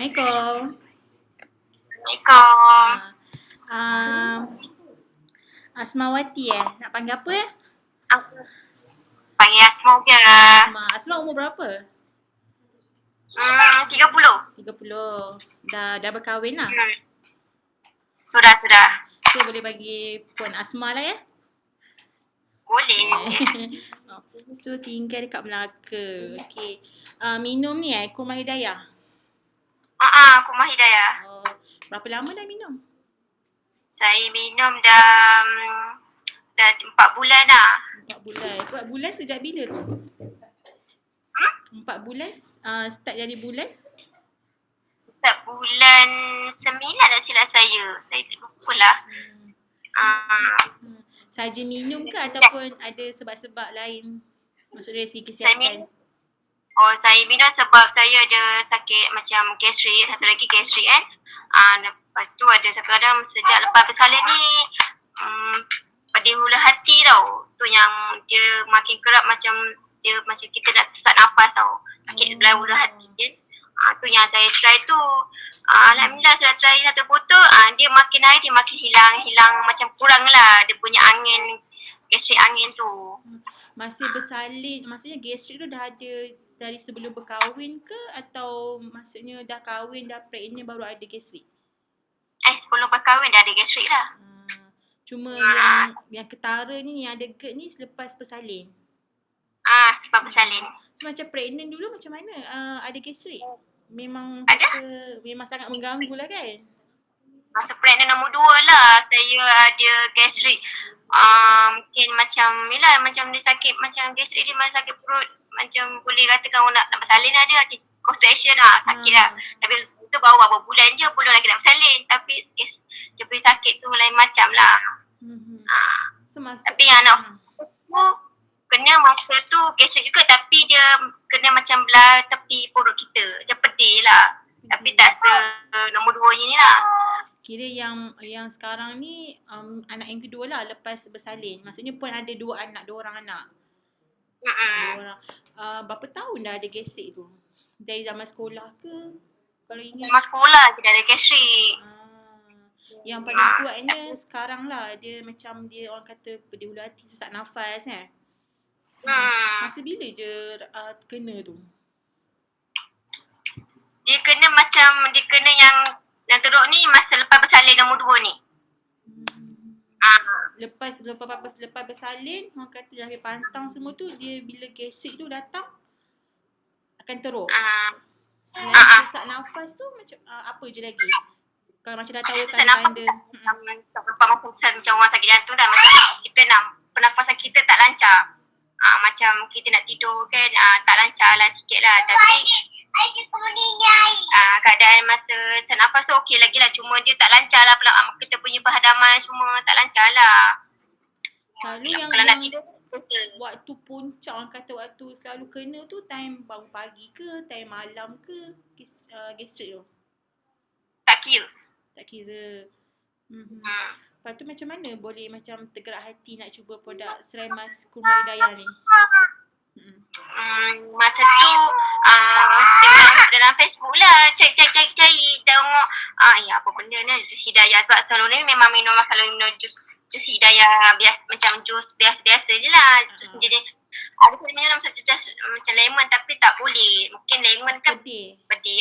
Assalamualaikum. Assalamualaikum. Asmawati nak panggil apa Panggil Asma je. Asma umur berapa? 30. 30. Dah berkahwin lah? Sudah. Saya boleh bagi puan Asma lah ya? Boleh. So tinggal dekat Melaka. Okay. Minum ni Kurma Hidayah? Kurma Hidayah. Berapa lama dah minum? Saya minum dah 4 bulan dah. 4 bulan sejak bila tu? 4 bulan? Start dari bulan? Start bulan 9 tak silap saya. Saya tak lupa lah. Saja minum ke ataupun ada sebab-sebab lain? Maksudnya dari segi kesihatan? Saya minum sebab saya ada sakit macam gastrik. Satu lagi gastrik kan. Lepas tu ada kadang sejak lepas bersalin ni pada hulu hati tau. Tu yang dia makin kerap macam kita nak sesak nafas tau. Sakit belah hulu hati je. Tu yang saya try tu. Alhamdulillah saya try satu botol. Dia makin hari dia makin hilang macam kurang lah. Dia punya angin, gastrik angin tu. Masih bersalin, maksudnya gastrik tu dah ada dari sebelum berkahwin ke atau maksudnya dah kahwin, dah pregnant baru ada gastrik? Sebelum berkahwin dah ada gastrik lah. Cuma yang ketara ni, yang ada GERD ni selepas bersalin? Selepas bersalin. So macam pregnant dulu macam mana ada gastrik? Memang memang sangat mengganggu lah kan? Masa pregnant nombor 2 lah saya ada gastrik. Mungkin macam dia sakit macam gastrik dia macam sakit perut. Macam boleh katakan nak bersalin ada macam constriction lah, sakit lah. Tapi itu baru beberapa bulan je belum lagi nak bersalin. Tapi dia punya sakit tu lain macam lah. Tapi anak tu kena masa tu gastrik juga tapi dia kena macam belah tepi perut kita. Macam pedih lah. Tapi tak nombor 2 ni lah. Kira yang sekarang ni anak yang kedua lah lepas bersalin. Maksudnya pun ada 2 orang anak. 2 orang. Berapa tahun dah ada gastrik tu? Dari zaman sekolah ke? Kalau ingat. Zaman sekolah je dah ada gastrik. Yang paling kuatnya sekarang lah. Dia macam dia orang kata pedih hulu hati, sesak nafas kan? Masa bila je kena tu? Dia kena yang teruk ni masa lepas bersalin nombor 2 ni. Lepas bersalin, orang kata dah ambil pantang semua tu, dia bila gastrik tu datang akan teruk. Selain sesak nafas tu macam apa je lagi? Kalau macam dah tahu tanda-tanda. Macam orang sakit jantung dah. Macam kita pernafasan kita tak lancar. Macam kita nak tidur kan tak lancar lah sikit lah. Tapi keadaan masa sesak nafas tu okey lagi lah. Cuma dia tak lancar lah pula. Kita punya perhadaman semua tak lancar lah. Selalu kalau nak tidur waktu puncak orang kata waktu selalu kena tu time bangun pagi ke, time malam ke gastrik tu? Tak kira. Lepas tu macam mana boleh macam tergerak hati nak cuba produk Seremas Kurma Hidayah ni? Masa tu tengok dalam Facebook lah, cari tengok apa benda ni jus Hidayah. Sebab selalu ni memang selalu minum jus Hidayah biasa, macam jus biasa je lah. Jus jadi ada pun minum macam lemon tapi tak boleh. Mungkin lemon kan pedih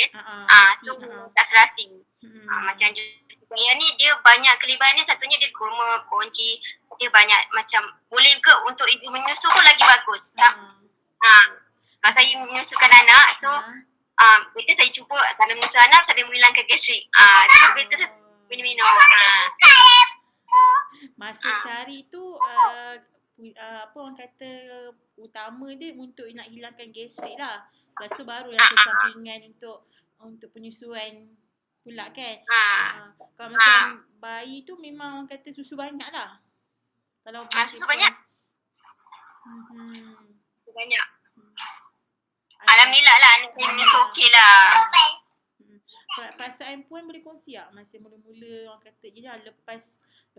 kan. So tak serasi. Macam jus Hidayah ni dia banyak kelebihan ni. Satunya dia kurma, kunci. Dia banyak macam boleh ke untuk ibu menyusu pun lagi bagus. Sebab saya menyusukan anak, so better saya cuba sambil menyusu anak sambil menghilangkan gastrik. So better minum-minum. Masa cari tu apa orang kata utama dia untuk nak hilangkan gastrik lah. Lepas tu baru yang sampingan untuk penyusuan pula kan. Kalau macam bayi tu memang orang kata susu banyak lah. Kalau susu banyak. Susu banyak. Alhamdulillah lah anak saya menyusu okey lah. Perasaan puan boleh kongsi tak masa mula-mula orang kata je lah lepas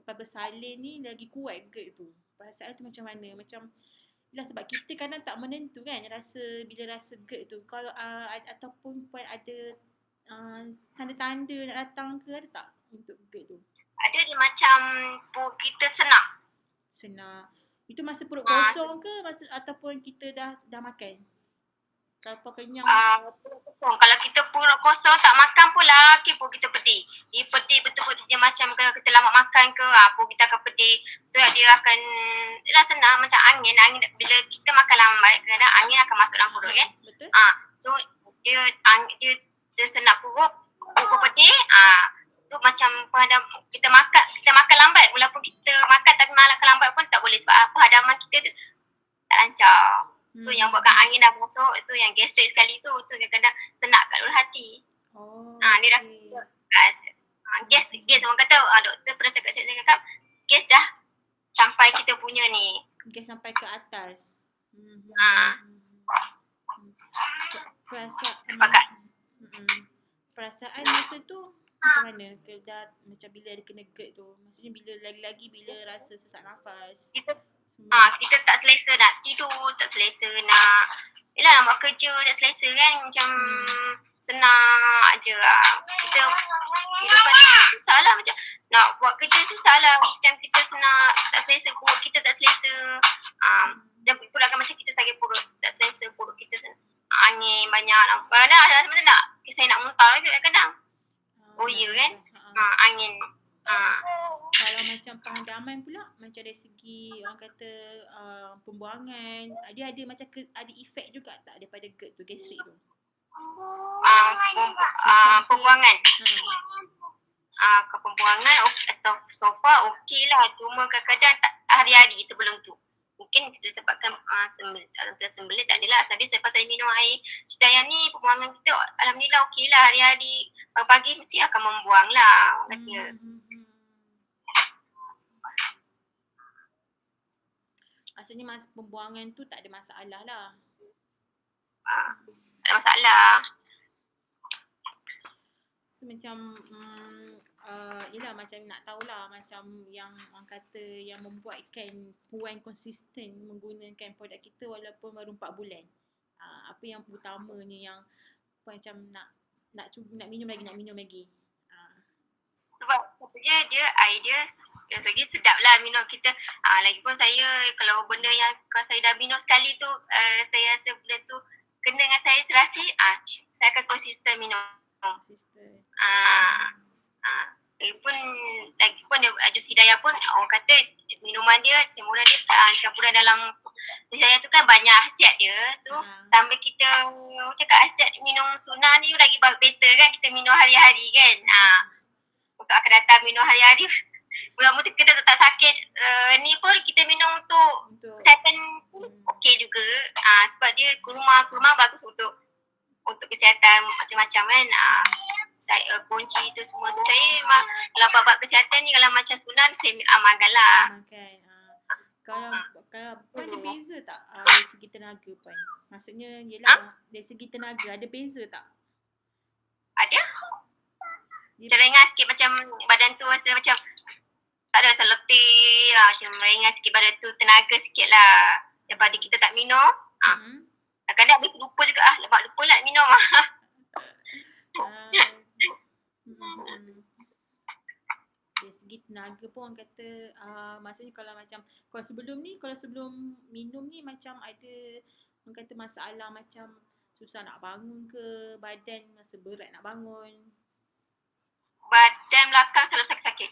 bersalin ni lagi kuat GERD tu. Perasaan tu macam mana? Macam yelah sebab kita kadang tak menentu kan bila rasa GERD tu. Kalau ataupun puan ada tanda-tanda nak datang ke ada tak untuk GERD tu? Ada dia macam perut kita senak. Senak. Itu masa perut kosong ke ataupun kita dah makan? Kalau kenyang? Perut kosong. Kalau kita perut kosong tak makan pun laki perut kita pedih. Dia pedih betul-betul dia macam kalau kita lama makan ke perut kita akan pedih. Tu dia akan senang macam angin bila kita makan lambat kadang angin akan masuk dalam perut kan. Betul. So dia senak perut pedih. Tu macam kita makan lambat walaupun kita makan tapi makan lambat pun tak boleh sebab hadaman kita tu tak lancar. Tu yang buatkan angin dah masuk, tu yang gastrik sekali tu kadang-kadang senak kat luluh hati. Dia dah gas orang kata doktor pernah cakap gas dah sampai kita punya ni. Gas sampai ke atas. Perasaan masa tu macam mana? Macam bila ada kena GERD tu. Maksudnya bila lagi-lagi bila rasa sesak nafas. Kita tak selesa nak tidur, tak selesa nak nak buat kerja, tak selesa kan macam senang je lah. Kita kehidupan kita susah lah macam nak buat kerja susah lah macam kita senang tak selesa perut kita tak selesa. Dan pula kan macam kita sakit perut tak selesa perut kita angin banyak nampak dah macam nak saya nak muntah lagi kadang-kadang. Ya kan? Angin. Kalau macam penghadaman pula macam dari segi orang kata pembuangan dia ada macam ada efek juga tak daripada GERD tu gastrik tu? Pembuangan. Pembuangan so far okey lah cuma kadang-kadang tak hari-hari sebelum tu. Mungkin disebabkan sembelit tak adalah. Tapi selepas saya minum air Citayam ni pembuangan kita alhamdulillah okey lah hari-hari. Pagi mesti akan membuang lah kata. Maksudnya masa pembuangan tu tak ada masalah lah. Tak ada masalah. So, macam yelah macam nak tahulah macam yang orang kata yang membuatkan puan konsisten menggunakan produk kita walaupun baru 4 bulan. Apa yang utamanya yang puan macam nak minum lagi. Sebab satunya air dia lagi sedap lah minum kita. Lagipun saya kalau benda yang kalau saya dah minum sekali tu saya rasa benda tu kena dengan saya serasi saya akan konsisten minum. Lagipun jus hidayah pun orang kata minuman dia campuran dia campuran dalam jus hidayah tu kan banyak khasiat dia. So sambil kita cakap khasiat minum sunnah ni lagi better kan kita minum hari-hari kan. Untuk akan datang minum hari-hari mula-mula kita tak sakit ni pun kita minum untuk kesihatan okey juga sebab dia kurma bagus untuk kesihatan macam-macam kan. Saya kunci tu semua tu saya memang kalau bab kesihatan ni kalau macam sunnah saya amalkan lah. Kalau puan ada beza tak dari segi tenaga puan? Maksudnya yelah dari segi tenaga ada beza tak? Ada. Macam ringan sikit macam badan tu rasa macam tak ada rasa letih macam ringan sikit badan tu tenaga sikit lah daripada kita tak minum. Kadang-kadang habis lupa juga lepas lupa nak minum dari segi tenaga pun orang kata maksudnya kalau sebelum minum ni macam ada orang kata masalah macam susah nak bangun ke badan rasa berat nak bangun? Badan belakang selalu sakit-sakit.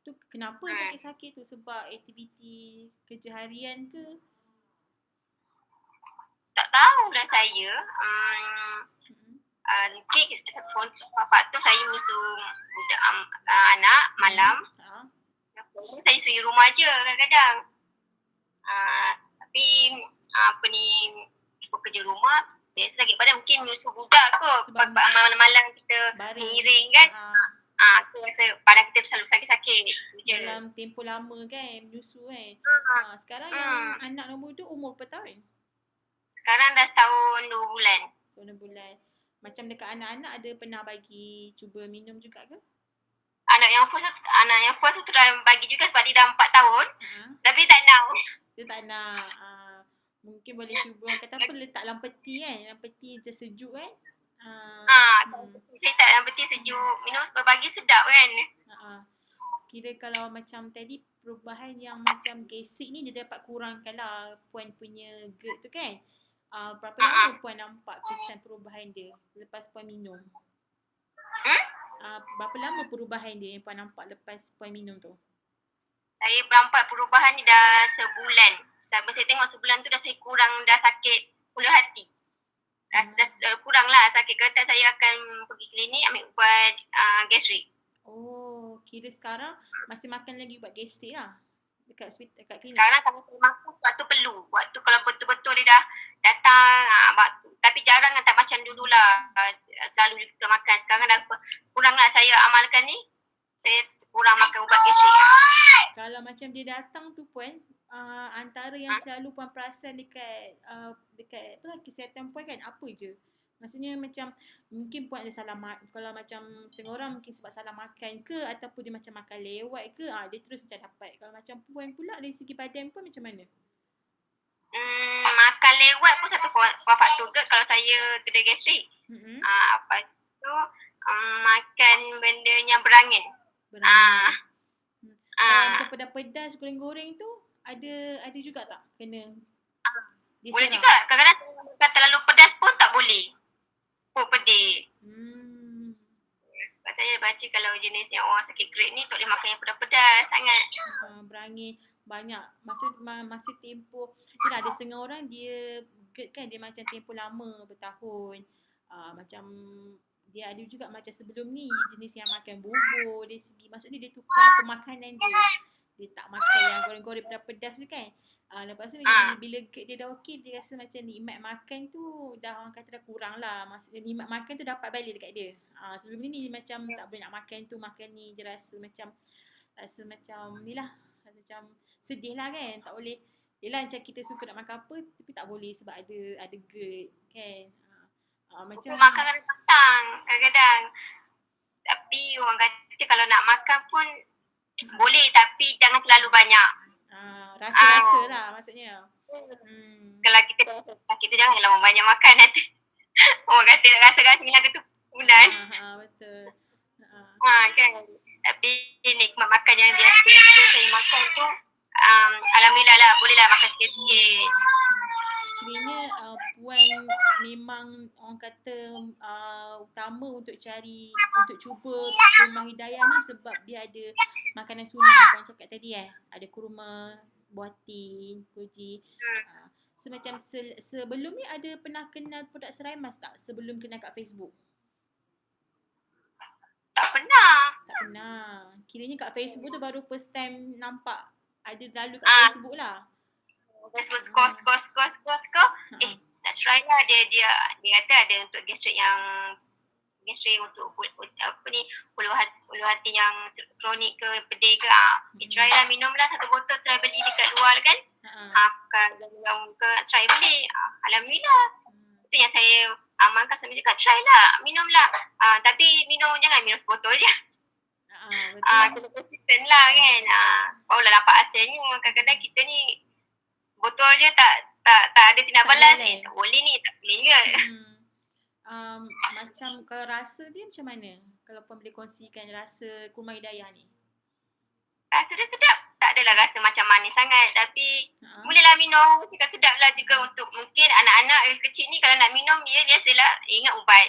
Tu kenapa sakit-sakit tu? Sebab aktiviti kerja harian ke? tak tahulah saya. Mungkin satu faktor saya menyusu budak anak malam. Saya suri rumah je kadang-kadang. Tapi pekerja rumah biasa sakit badan mungkin menyusu budak kot. Malam-malam kita mengiring kan. Aku rasa badan kita selalu sakit-sakit je. Dalam tempoh lama kan menyusu kan. Sekarang yang anak nombor tu umur berapa tahun? Sekarang dah setahun 2 bulan. 2 bulan. Macam dekat anak-anak ada pernah bagi cuba minum juga ke? Anak yang first tu try bagi juga sebab dia dah 4 tahun. Tapi tak nak. Dia tak nak. Mungkin boleh cuba kata apa letak dalam peti kan. Dalam peti je sejuk kan. Saya tak dalam peti sejuk. Minum berbagi sedap kan. Kira kalau macam tadi perubahan yang macam gesik ni dia dapat kurangkan lah Puan punya GERD tu kan. Berapa lama Puan nampak kesan perubahan dia lepas Puan minum? Berapa lama perubahan dia yang Puan nampak lepas Puan minum tu? Saya nampak perubahan ni dah sebulan. Sampai saya tengok sebulan tu dah saya kurang, dah sakit hulu hati. Dah kurang lah sakit. Kata saya akan pergi klinik ambil ubat gastrik. Oh, kira sekarang masih makan lagi ubat gastrik lah? Dekat klinik? Sekarang kalau saya makan waktu perlu. Waktu kalau betul-betul dia dah datang waktu. Tapi jarang tak macam dulu lah. Selalu kita makan. Sekarang dah kurang lah saya amalkan ni. Saya kurang makan ubat gastrik lah. Kalau macam dia datang tu Puan, antara yang selalu Puan perasan dekat kesihatan Puan kan apa je? Maksudnya macam mungkin Puan ada salah kalau macam setengah orang mungkin sebab salah makan ke ataupun dia macam makan lewat ke, dia terus macam dapat. Kalau macam Puan pula dari segi badan Puan macam mana? Makan lewat pun satu faktor ke kalau saya kedai gastrik. Apa tu makan benda yang berangin. Macam pedas-pedas goreng-goreng tu ada juga tak kena? Boleh juga. Kadang-kadang saya makan terlalu pedas pun tak boleh. Pedih. Sebab saya baca kalau jenis yang orang sakit GERD ni tak boleh makan yang pedas-pedas sangat. Berangin banyak. Masa tempoh yelah, ada setengah orang dia GERD kan dia macam tempoh lama bertahun. Macam dia ada juga macam sebelum ni jenis yang makan bubur dari segi maksudnya dia tukar pemakanan dia. Dia tak makan yang goreng-goreng pedas-pedas tu kan. Lepas tu bila dia dah okey, dia rasa macam nikmat makan tu dah orang kata dah kurang lah. Maksudnya nikmat makan tu dapat balik dekat dia. Sebelum ni macam tak boleh nak makan tu, makan ni. Dia rasa macam ni lah. Rasa macam sedih lah kan. Tak boleh. Yelah macam kita suka nak makan apa tapi tak boleh sebab ada GERD kan. Macam makan kadang-kadang. Tapi orang kata kalau nak makan pun boleh tapi jangan terlalu banyak. Rasa-rasa lah maksudnya. Kalau kita dah rasa sakit tu jangan lama banyak makan nanti. Orang kata nak rasa-rasa hilang keturunan. Betul. Kan. Tapi nikmat makan yang biasa saya makan tu alhamdulillah lah boleh lah makan sikit-sikit. Kiranya Puan memang orang kata utama untuk cuba Rumah Hidayah ni sebab dia ada makanan sunnah Puan cakap tadi ada kurma, buah tin, koji. So macam sebelum ni ada pernah kenal produk Serai Mas tak sebelum kenal kat Facebook? Tak pernah. Tak pernah. Kiranya kat Facebook tu baru first time nampak ada lalu kat Facebook lah. Facebook skor. Nak try lah. Dia kata ada untuk gastrik untuk hulu hati yang kronik ke pedih ke. Try lah, minum lah satu botol, try beli dekat luar kan. Yang ke try beli. Alhamdulillah. Itu yang saya amalkan sambil cakap try lah, minum lah. Tapi jangan minum sebotol je. Kena konsisten lah kan. Barulah dapat hasilnya. Kadang-kadang kita ni botol je tak ada tindak balas ni. Tak boleh ni, tak boleh ke. Macam kalau rasa dia macam mana? Kalau Puan boleh kongsikan rasa kurma Hidayah ni. Rasa dia sedap. Tak adalah rasa macam manis sangat. Tapi bolehlah minum. Cakap sedap lah juga untuk mungkin anak-anak kecil ni kalau nak minum dia biasalah ingat ubat.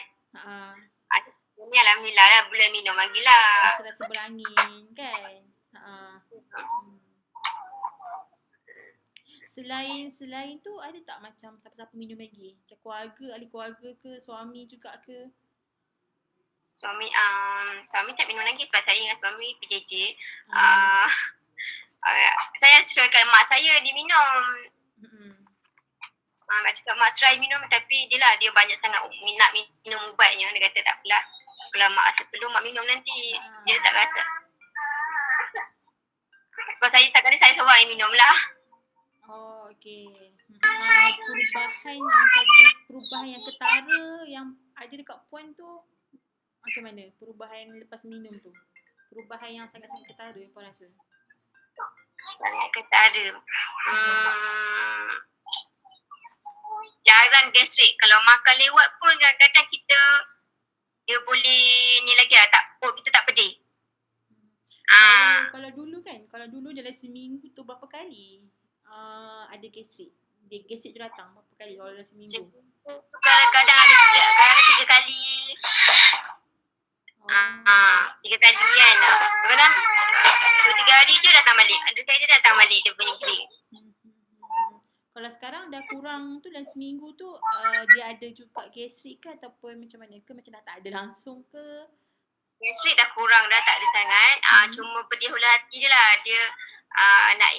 Ni alhamdulillah lah boleh minum lagi lah. Rasa berangin kan. Selain tu ada tak macam siapa-siapa minum lagi? Macam keluarga, ahli keluarga ke, suami juga ke? Suami tak minum lagi sebab saya dengan suami PJJ. Ah. Saya sesuaikan mak saya dia minum. Mm-mm. Mak cakap mak try minum tapi dia banyak sangat nak minum ubatnya. Dia kata tak apalah. Kalau mak rasa perlu mak minum nanti. Dia tak rasa. Sebab saya setakat ni saya seorang yang minum lah. Oh, okey. Perubahan yang ketara yang ada dekat puan tu macam mana? Perubahan lepas minum tu. Perubahan yang sangat-sangat ketara yang puan rasa. Sangat ketara. Jarang gastrik. Kalau makan lewat pun kadang-kadang dia boleh ni lagi lah. Kita tak pedih. Kalau dulu dalam seminggu tu berapa kali ada gastrik? Gastrik tu datang berapa kali kalau dalam seminggu? Kadang-kadang ada 3 kali. 3 kali kan. Kadang 2-3 hari je datang balik. 2 kali dia datang balik dia punya gering. Kalau sekarang dah kurang tu dalam seminggu tu dia ada juga gastrik ke ataupun macam mana ke? Macam dah tak ada langsung ke? Gastrik dah kurang dah tak ada sangat. Cuma pedih hula hati je lah. Dia nak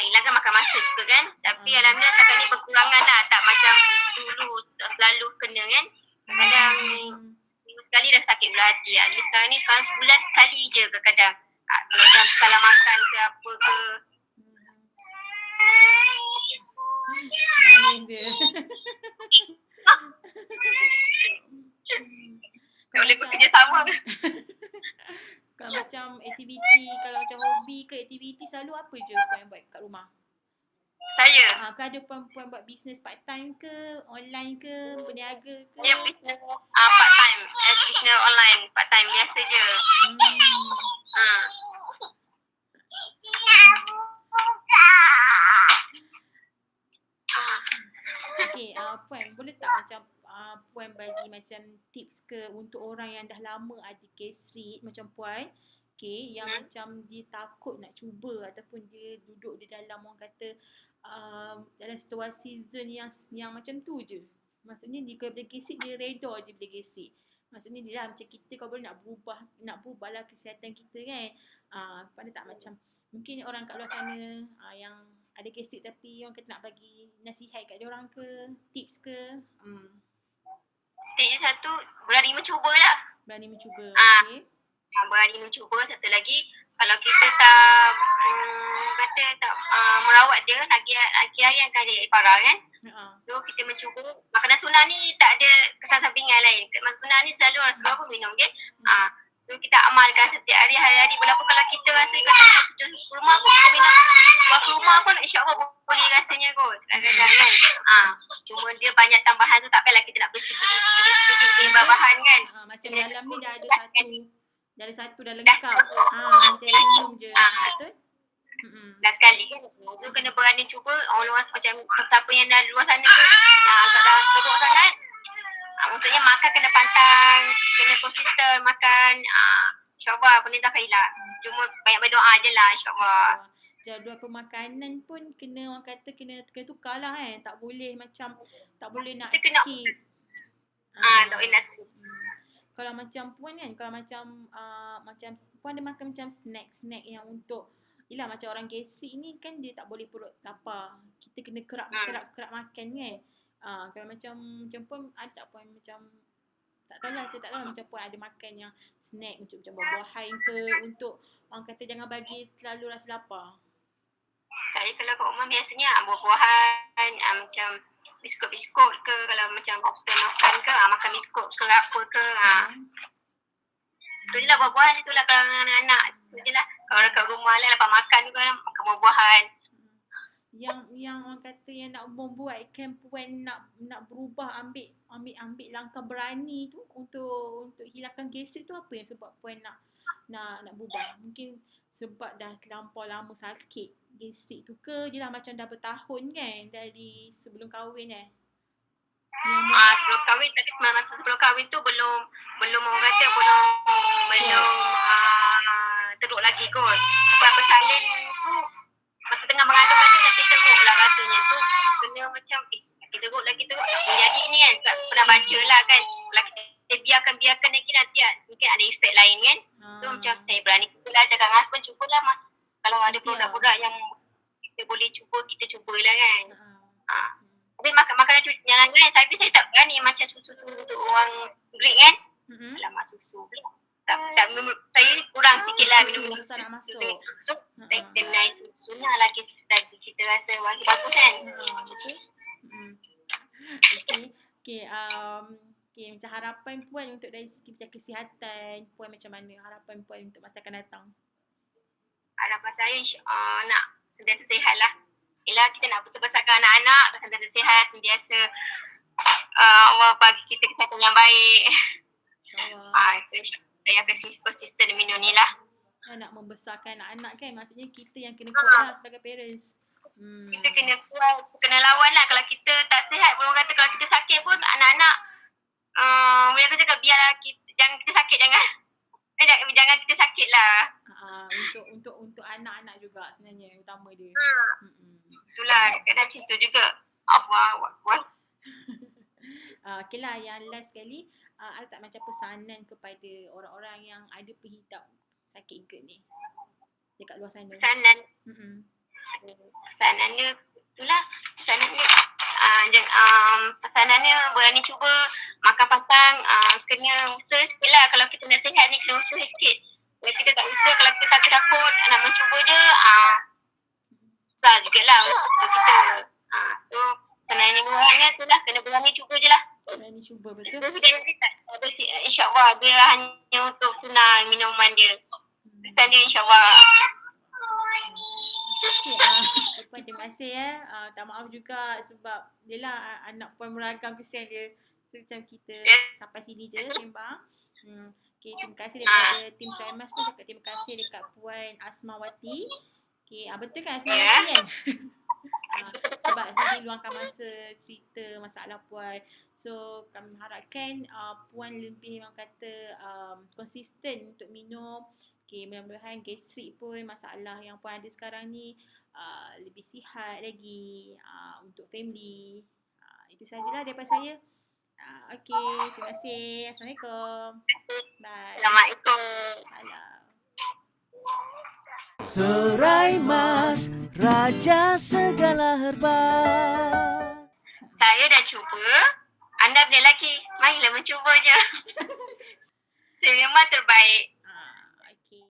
hilangkan makan masa juga kan. Tapi alhamdulillah setakat ni berkurangan lah. Tak macam dulu selalu kena kan. Kadang seminggu sekali dah sakit hula hati lah. Jadi sekarang sebulan sekali je kadang. Kalau dah salah makan ke apa ke. Nangis dia. Tak boleh bekerjasama ke? Kalau macam aktiviti, kalau macam hobi ke aktiviti selalu apa je puan buat kat rumah? Saya? Kan ada puan buat bisnes part time ke, online ke, berniaga ke? Dia bisnes part time, as bisnes online, part time biasa je. Okay, puan boleh tak macam puan bagi macam tips ke untuk orang yang dah lama ada gastrik macam puan, okay, yang macam dia takut nak cuba ataupun dia duduk di dalam orang kata dalam situasi zone yang macam tu je. Maksudnya dia kalau boleh gastrik dia reda je bila gastrik. Maksudnya dia lah macam kita kalau boleh nak berubah lah kesihatan kita kan. Pada tak macam mungkin orang kat luar sana yang ada gastrik tapi orang kata nak bagi nasihat kat dia orang ke, tips ke? Tips satu, berani mencuba lah. Berani mencuba, okey. Berani mencuba. Satu lagi, kalau kita tak merawat dia, lagi hari akan jadi parah kan. So kita mencuba. Makanan sunat ni tak ada kesan sampingan lain. Makanan sunat ni selalu orang sebab apa minum okay? So kita amalkan setiap hari-hari. Walaupun kalau kita rasa kata sujud rumah pun kita minum buah kurma pun insyaAllah boleh rasanya kot. Kadang-kadang kan. Cuma dia banyak tambahan tu tak payahlah kita nak bersih sikit-sikit bahan kan. Macam dalam ni dah ada satu dah lengkap. Macam minum je. Betul? Dah sekali kan. So kena berani cuba. Orang luar macam siapa yang dah luar sana tu agak dah teruk sangat. Maksudnya makan kena pantang, kena konsisten makan. InsyaAllah benda dah hilang. Cuma banyak berdoa je lah insyaAllah. Jadual pemakanan pun kena orang kata kena tukar lah kan. Tak boleh macam tak boleh nak skip. Tak boleh nak skip. Kalau macam puan kan, kalau macam puan ada makan macam snack yang untuk yelah macam orang gastrik ni kan dia tak boleh perut lapar. Kita kena kerap makan kan. Kalau macam puan ada tak puan macam tak tahulah, saya tak tahu macam puan ada makan yang snack macam buah-buahan ke untuk orang kata jangan bagi terlalu rasa lapar. Saya kalau kat rumah biasanya buah-buahan, macam biskut-biskut ke, kalau macam after makan ke, makan biskut ke apa ke. Itu je lah buah-buahan itulah kalau anak-anak. Itu je lah. Kalau kat rumah lah lepas makan tu kan makan buah-buahan. Yang orang kata yang nak membuatkan puan nak berubah ambil langkah berani tu untuk hilangkan gastrik tu apa yang sebab puan nak berubah? Mungkin sebab dah terlampau lama sakit gastrik tu ke? Dia dah macam dah bertahun kan dari sebelum kahwin sebelum kahwin, tapi masa sebelum kahwin tu belum orang kata belum teruk lagi kot. Lepas bersalin tu masa tengah mengandung tadi nanti teruk lah nanti mungkin ada efek lain kan. So macam saya berani lah cakap dengan husband, cubalah kalau ada produk-produk yang kita boleh cuba, kita cubalah kan. Tapi makanan yang lain kan, saya tak berani macam susu-susu untuk orang Greek kan. Alamak, susu pula. Saya kurang sikit lah minum susu. So kita naik sunnah lah kita rasa bagus kan. Betul. Okay, macam harapan Puan untuk dari segi macam kesihatan Puan macam mana? Harapan Puan untuk masa akan datang? Harapan saya nak sentiasa sihat lah. Yelah, kita nak besarkan anak-anak, sentiasa sihat, sentiasa Allah bagi kita kesihatan yang baik. Saya akan konsisten minum ni lah. Nak membesarkan anak-anak kan, maksudnya kita yang kena kuat lah sebagai parents. Kita kena kuat, kena lawan lah. Kalau kita tak sihat, orang kata kalau kita sakit pun anak-anak boleh aku cakap biarlah jangan kita sakit, jangan kita sakit lah. Untuk anak-anak juga sebenarnya yang utama dia. Itulah, kadang macam tu juga. Allah. Okay lah, yang last sekali, ada tak macam pesanan kepada orang-orang yang ada penghidap sakit GERD ni dekat luar sana? Pesanannya itulah, pesanannya berani cuba makan pantang, kena usaha sikit lah. Kalau kita nak sihat ni kena usaha sikit. Kalau kita tak usaha, kalau kita takut nak mencuba dia, susah jugalah untuk kita. So sebenarnya buahnya tu lah, kena berani cuba je lah. Berani cuba, betul. InsyaAllah dia hanya untuk sunnah minuman dia. Pesan dia insyaAllah. Okay, Puan terima kasih tak maaf juga sebab yelah anak Puan meragam kesian dia. So macam kita sampai sini je sembang. Okay, terima kasih daripada tim Srimas tu, cakap terima kasih dekat Puan Asmawati. Okay, betul kan Asmawati kan? Sebab dia luangkan masa cerita masalah Puan. So kami harapkan Puan lebih orang kata konsisten untuk minum. Okay, mudah-mudahan gastrik pun masalah yang Puan ada sekarang ni lebih sihat lagi untuk family. Itu sajalah daripada saya. Okay, terima kasih. Assalamualaikum. Bye. Assalamualaikum. Salam. Serai Mas, raja segala herba. Saya dah cuba. Anda boleh lagi. Marilah mencuba je. Saya memang terbaik.